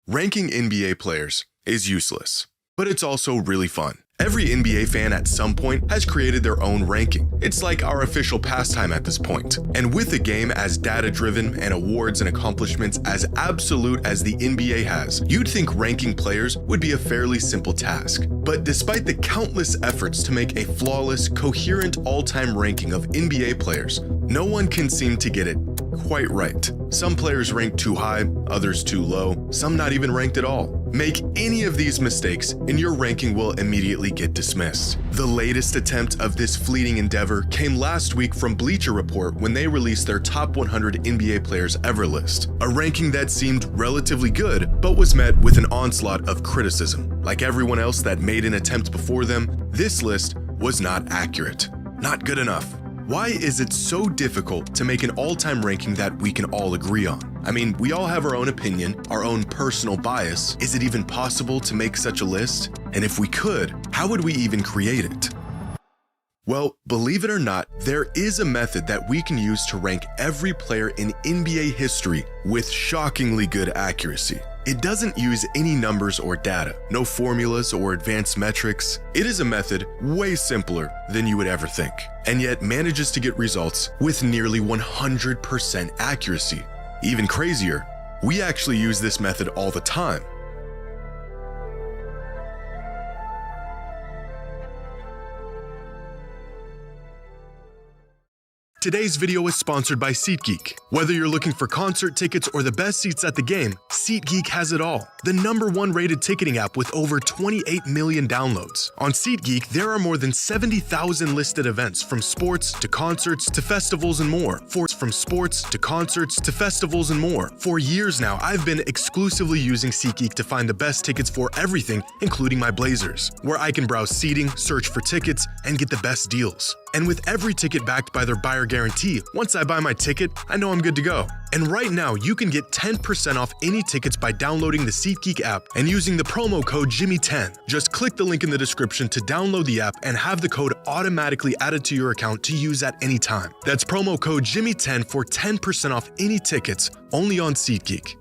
Ranking NBA players is useless, but it's also really fun. Every NBA fan at some point has created their own ranking. It's like our official pastime at this point. And with a game as data-driven and awards and accomplishments as absolute as the NBA has, you'd think ranking players would be a fairly simple task. But despite the countless efforts to make a flawless, coherent all-time ranking of NBA players, no one can seem to get it quite right. Some players ranked too high, others too low, some not even ranked at all. Make any of these mistakes and your ranking will immediately get dismissed. The latest attempt of this fleeting endeavor came last week from Bleacher Report when they released their top 100 NBA players ever list, a ranking that seemed relatively good but was met with an onslaught of criticism. Like everyone else that made an attempt before them, this list was not accurate. Not good enough. Why is it so difficult to make an all-time ranking that we can all agree on? I mean, we all have our own opinion, our own personal bias. Is it even possible to make such a list? And if we could, how would we even create it? Well, believe it or not, there is a method that we can use to rank every player in NBA history with shockingly good accuracy. It doesn't use any numbers or data, no formulas or advanced metrics. It is a method way simpler than you would ever think, and yet manages to get results with nearly 100% accuracy. Even crazier, we actually use this method all the time. Today's video is sponsored by SeatGeek. Whether you're looking for concert tickets or the best seats at the game, SeatGeek has it all. The #1 rated ticketing app with over 28 million downloads. On SeatGeek, there are more than 70,000 listed events from sports to concerts to festivals and more. For years now, I've been exclusively using SeatGeek to find the best tickets for everything, including my Blazers, where I can browse seating, search for tickets, and get the best deals. And with every ticket backed by their buyer guarantee, once I buy my ticket, I know I'm good to go. And right now, you can get 10% off any tickets by downloading the SeatGeek app and using the promo code JxmyHighroller. Just click the link in the description to download the app and have the code automatically added to your account to use at any time. That's promo code JxmyHighroller for 10% off any tickets, only on SeatGeek.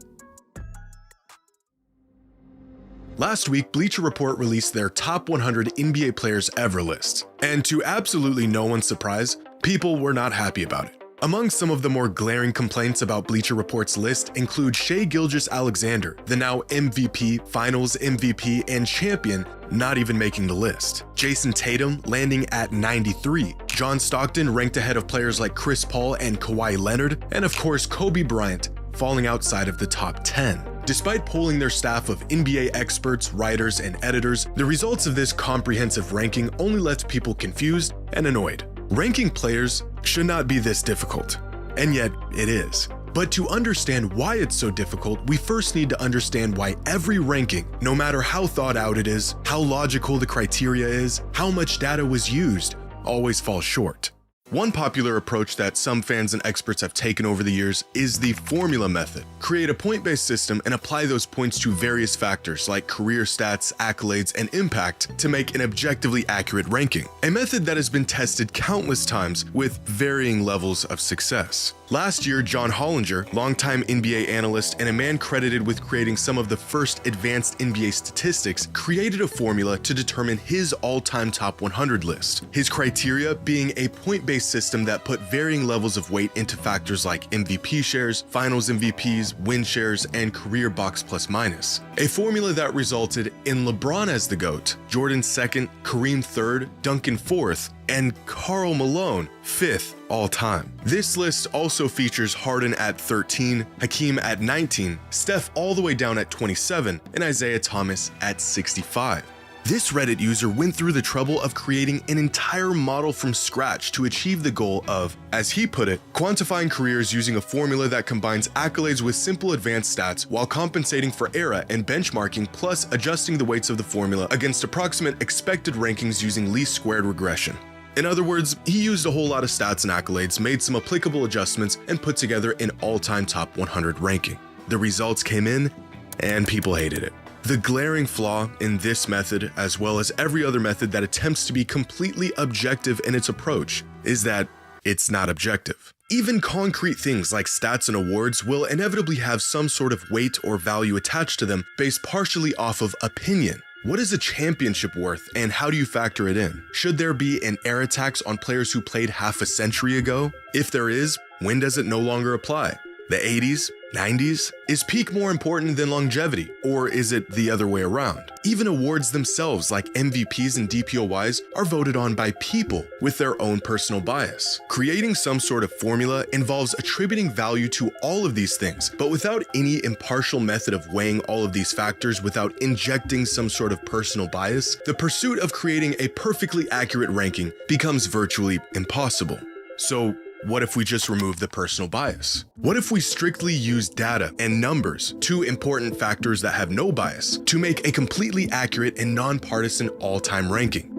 Last week, Bleacher Report released their top 100 NBA players ever list. And to absolutely no one's surprise, people were not happy about it. Among some of the more glaring complaints about Bleacher Report's list include Shai Gilgeous-Alexander, the now MVP, Finals MVP, and champion, not even making the list. Jason Tatum landing at 93. John Stockton ranked ahead of players like Chris Paul and Kawhi Leonard, and of course Kobe Bryant falling outside of the top 10. Despite polling their staff of NBA experts, writers, and editors, the results of this comprehensive ranking only left people confused and annoyed. Ranking players should not be this difficult, and yet it is. But to understand why it's so difficult, we first need to understand why every ranking, no matter how thought out it is, how logical the criteria is, how much data was used, always falls short. One popular approach that some fans and experts have taken over the years is the formula method. Create a point-based system and apply those points to various factors like career stats, accolades, and impact to make an objectively accurate ranking. A method that has been tested countless times with varying levels of success. Last year, John Hollinger, longtime NBA analyst and a man credited with creating some of the first advanced NBA statistics, created a formula to determine his all-time top 100 list. His criteria being a point-based system that put varying levels of weight into factors like MVP shares, Finals MVPs, win shares, and career box plus minus. A formula that resulted in LeBron as the GOAT, Jordan 2nd, Kareem 3rd, Duncan 4th, and Karl Malone 5th all time. This list also features Harden at 13, Hakeem at 19, Steph all the way down at 27, and Isaiah Thomas at 65. This Reddit user went through the trouble of creating an entire model from scratch to achieve the goal of, as he put it, quantifying careers using a formula that combines accolades with simple advanced stats while compensating for era and benchmarking, plus adjusting the weights of the formula against approximate expected rankings using least squared regression. In other words, he used a whole lot of stats and accolades, made some applicable adjustments, and put together an all-time top 100 ranking. The results came in, and people hated it. The glaring flaw in this method, as well as every other method that attempts to be completely objective in its approach, is that it's not objective. Even concrete things like stats and awards will inevitably have some sort of weight or value attached to them based partially off of opinion. What is a championship worth, and how do you factor it in? Should there be an era tax on players who played half a century ago? If there is, when does it no longer apply? The 80s? 90s? Is peak more important than longevity, or is it the other way around? Even awards themselves, like MVPs and DPOYs, are voted on by people with their own personal bias. Creating some sort of formula involves attributing value to all of these things, but without any impartial method of weighing all of these factors without injecting some sort of personal bias, the pursuit of creating a perfectly accurate ranking becomes virtually impossible. So, what if we just remove the personal bias? What if we strictly use data and numbers, two important factors that have no bias, to make a completely accurate and nonpartisan all-time ranking?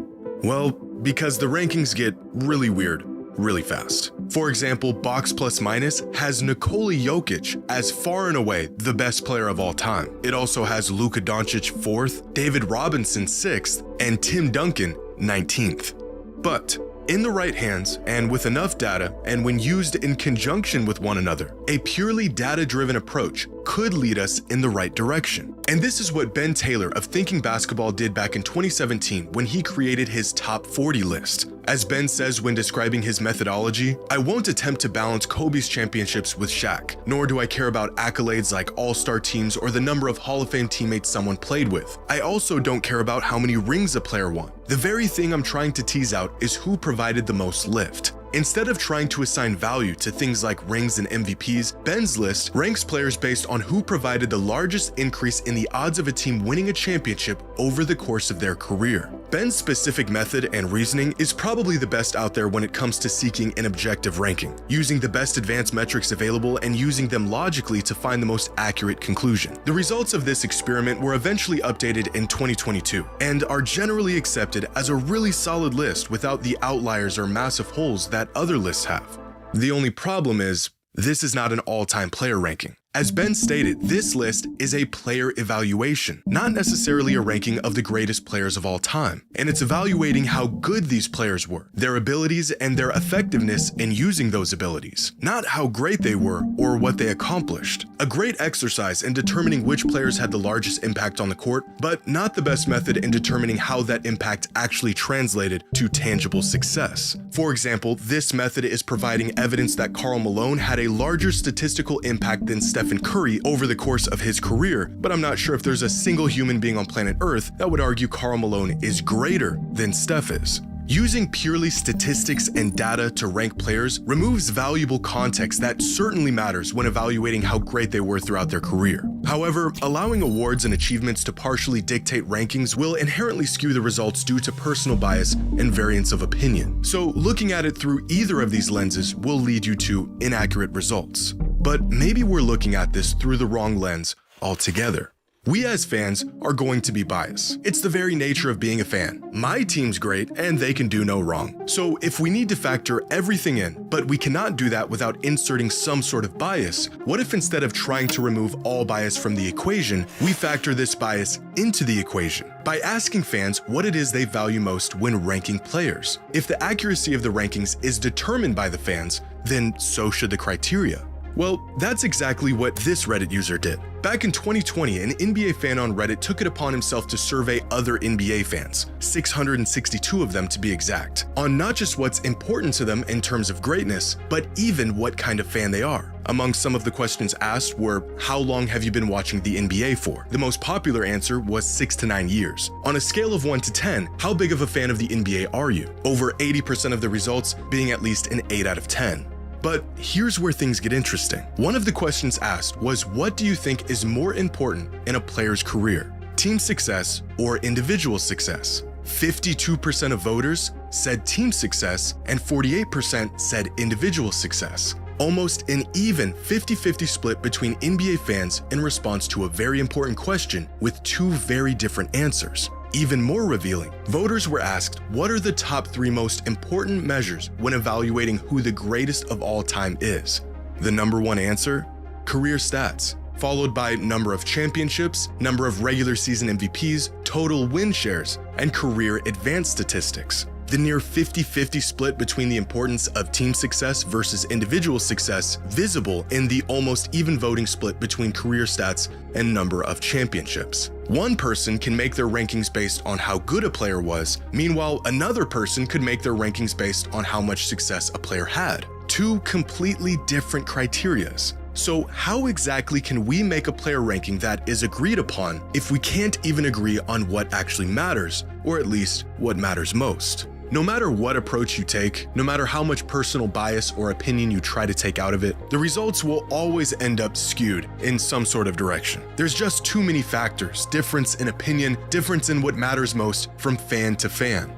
Well, because the rankings get really weird really fast. For example, Box Plus Minus has Nikola Jokic as far and away the best player of all time. It also has Luka Doncic 4th, David Robinson 6th, and Tim Duncan 19th. But in the right hands, and with enough data, and when used in conjunction with one another, a purely data-driven approach could lead us in the right direction. And this is what Ben Taylor of Thinking Basketball did back in 2017 when he created his top 40 list. As Ben says when describing his methodology, "I won't attempt to balance Kobe's championships with Shaq, nor do I care about accolades like all-star teams or the number of Hall of Fame teammates someone played with. I also don't care about how many rings a player won. The very thing I'm trying to tease out is who provided the most lift." Instead of trying to assign value to things like rings and MVPs, Ben's list ranks players based on who provided the largest increase in the odds of a team winning a championship over the course of their career. Ben's specific method and reasoning is probably the best out there when it comes to seeking an objective ranking, using the best advanced metrics available and using them logically to find the most accurate conclusion. The results of this experiment were eventually updated in 2022 and are generally accepted as a really solid list without the outliers or massive holes that other lists have. The only problem is, this is not an all-time player ranking. As Ben stated, this list is a player evaluation, not necessarily a ranking of the greatest players of all time, and it's evaluating how good these players were, their abilities and their effectiveness in using those abilities, not how great they were or what they accomplished. A great exercise in determining which players had the largest impact on the court, but not the best method in determining how that impact actually translated to tangible success. For example, this method is providing evidence that Karl Malone had a larger statistical impact than Stephen Curry over the course of his career, but I'm not sure if there's a single human being on planet Earth that would argue Karl Malone is greater than Steph is. Using purely statistics and data to rank players removes valuable context that certainly matters when evaluating how great they were throughout their career. However, allowing awards and achievements to partially dictate rankings will inherently skew the results due to personal bias and variance of opinion. So looking at it through either of these lenses will lead you to inaccurate results. But maybe we're looking at this through the wrong lens altogether. We as fans are going to be biased. It's the very nature of being a fan. My team's great and they can do no wrong. So if we need to factor everything in, but we cannot do that without inserting some sort of bias, what if instead of trying to remove all bias from the equation, we factor this bias into the equation by asking fans what it is they value most when ranking players? If the accuracy of the rankings is determined by the fans, then so should the criteria. Well, that's exactly what this Reddit user did. Back in 2020, an NBA fan on Reddit took it upon himself to survey other NBA fans, 662 of them to be exact, on not just what's important to them in terms of greatness, but even what kind of fan they are. Among some of the questions asked were, how long have you been watching the NBA for? The most popular answer was 6 to 9 years. On a scale of 1 to 10, how big of a fan of the NBA are you? Over 80% of the results being at least an 8 out of 10. But here's where things get interesting. One of the questions asked was, what do you think is more important in a player's career? Team success or individual success? 52% of voters said team success and 48% said individual success. Almost an even 50-50 split between NBA fans in response to a very important question with two very different answers. Even more revealing, voters were asked, what are the top 3 most important measures when evaluating who the greatest of all time is? The number 1 answer? Career stats, followed by number of championships, number of regular season MVPs, total win shares, and career advanced statistics. the near 50-50 split between the importance of team success versus individual success visible in the almost even voting split between career stats and number of championships. One person can make their rankings based on how good a player was, meanwhile another person could make their rankings based on how much success a player had. Two completely different criterias. So how exactly can we make a player ranking that is agreed upon if we can't even agree on what actually matters, or at least what matters most? No matter what approach you take, no matter how much personal bias or opinion you try to take out of it, the results will always end up skewed in some sort of direction. There's just too many factors, difference in opinion, difference in what matters most from fan to fan.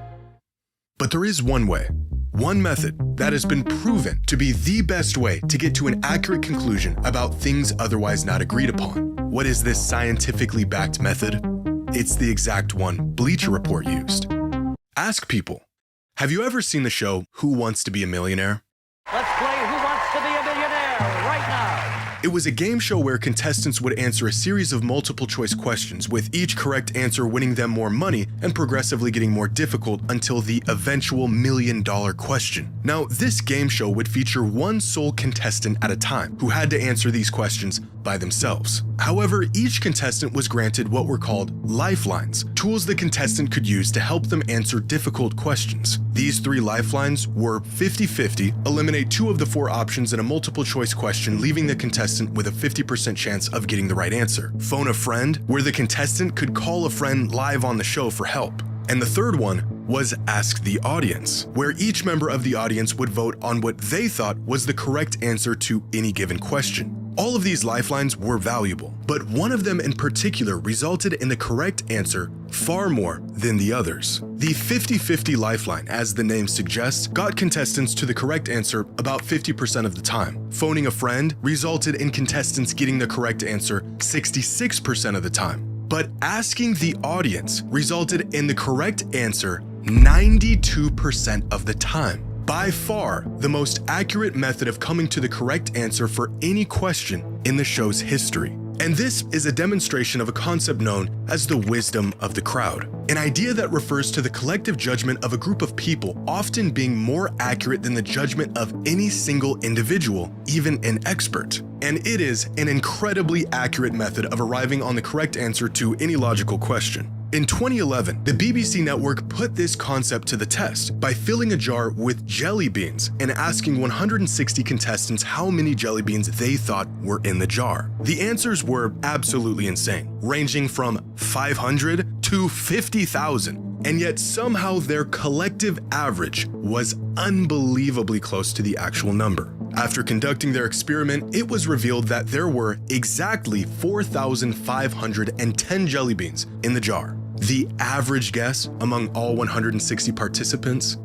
But there is one way, one method that has been proven to be the best way to get to an accurate conclusion about things otherwise not agreed upon. What is this scientifically backed method? It's the exact one Bleacher Report used. Ask people, have you ever seen the show Who Wants to Be a Millionaire? Let's play Who Wants to Be a Millionaire right now. It was a game show where contestants would answer a series of multiple choice questions, with each correct answer winning them more money and progressively getting more difficult until the eventual $1 million question. Now, this game show would feature one sole contestant at a time who had to answer these questions by themselves. However, each contestant was granted what were called lifelines, tools the contestant could use to help them answer difficult questions. These 3 lifelines were 50-50, eliminate 2 of the 4 options in a multiple choice question, leaving the contestant with a 50% chance of getting the right answer. Phone a friend, where the contestant could call a friend live on the show for help. And the third one was Ask the Audience, where each member of the audience would vote on what they thought was the correct answer to any given question. All of these lifelines were valuable, but one of them in particular resulted in the correct answer far more than the others. The 50-50 lifeline, as the name suggests, got contestants to the correct answer about 50% of the time. Phoning a friend resulted in contestants getting the correct answer 66% of the time. But asking the audience resulted in the correct answer 92% of the time. By far, the most accurate method of coming to the correct answer for any question in the show's history. And this is a demonstration of a concept known as the wisdom of the crowd, an idea that refers to the collective judgment of a group of people often being more accurate than the judgment of any single individual, even an expert. And it is an incredibly accurate method of arriving on the correct answer to any logical question. In 2011, the BBC network put this concept to the test by filling a jar with jelly beans and asking 160 contestants how many jelly beans they thought were in the jar. The answers were absolutely insane, ranging from 500 to 50,000, and yet somehow their collective average was unbelievably close to the actual number. After conducting their experiment, it was revealed that there were exactly 4,510 jelly beans in the jar. The average guess among all 160 participants?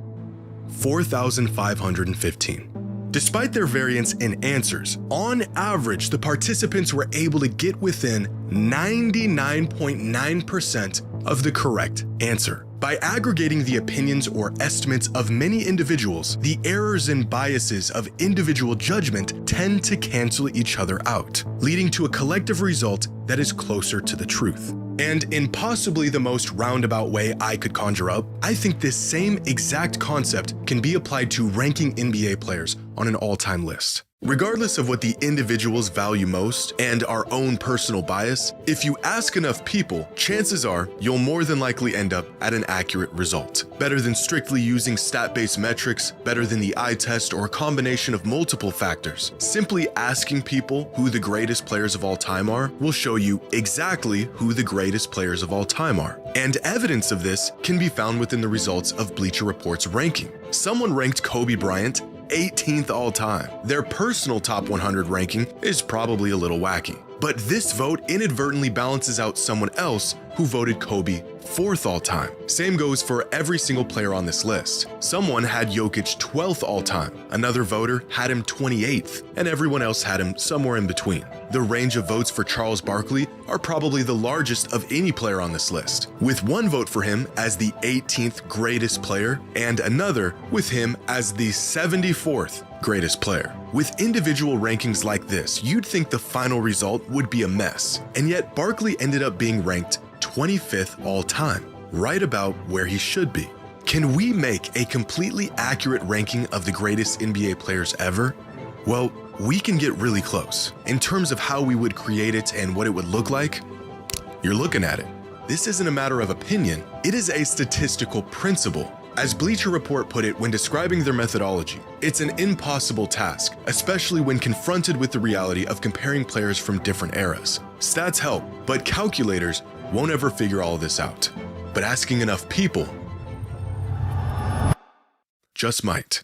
4,515. Despite their variance in answers, on average, the participants were able to get within 99.9% of the correct answer. By aggregating the opinions or estimates of many individuals, the errors and biases of individual judgment tend to cancel each other out, leading to a collective result that is closer to the truth. And in possibly the most roundabout way I could conjure up, I think this same exact concept can be applied to ranking NBA players on an all-time list. Regardless of what the individuals value most and our own personal bias, if you ask enough people, chances are you'll more than likely end up at an accurate result. Better than strictly using stat-based metrics, better than the eye test or a combination of multiple factors. Simply asking people who the greatest players of all time are will show you exactly who the greatest players of all time are. And evidence of this can be found within the results of Bleacher Report's ranking. Someone ranked Kobe Bryant 18th all time. Their personal top 100 ranking is probably a little wacky, but this vote inadvertently balances out someone else who voted Kobe 4th all time. Same goes for every single player on this list. Someone had Jokic 12th all time, another voter had him 28th, and everyone else had him somewhere in between. The range of votes for Charles Barkley are probably the largest of any player on this list, with one vote for him as the 18th greatest player and another with him as the 74th greatest player. With individual rankings like this, you'd think the final result would be a mess, and yet Barkley ended up being ranked 25th all time, right about where he should be. Can we make a completely accurate ranking of the greatest NBA players ever? Well, we can get really close. In terms of how we would create it and what it would look like, you're looking at it. This isn't a matter of opinion, it is a statistical principle. As Bleacher Report put it when describing their methodology, it's an impossible task, especially when confronted with the reality of comparing players from different eras. Stats help, but calculators won't ever figure all of this out. But asking enough people just might.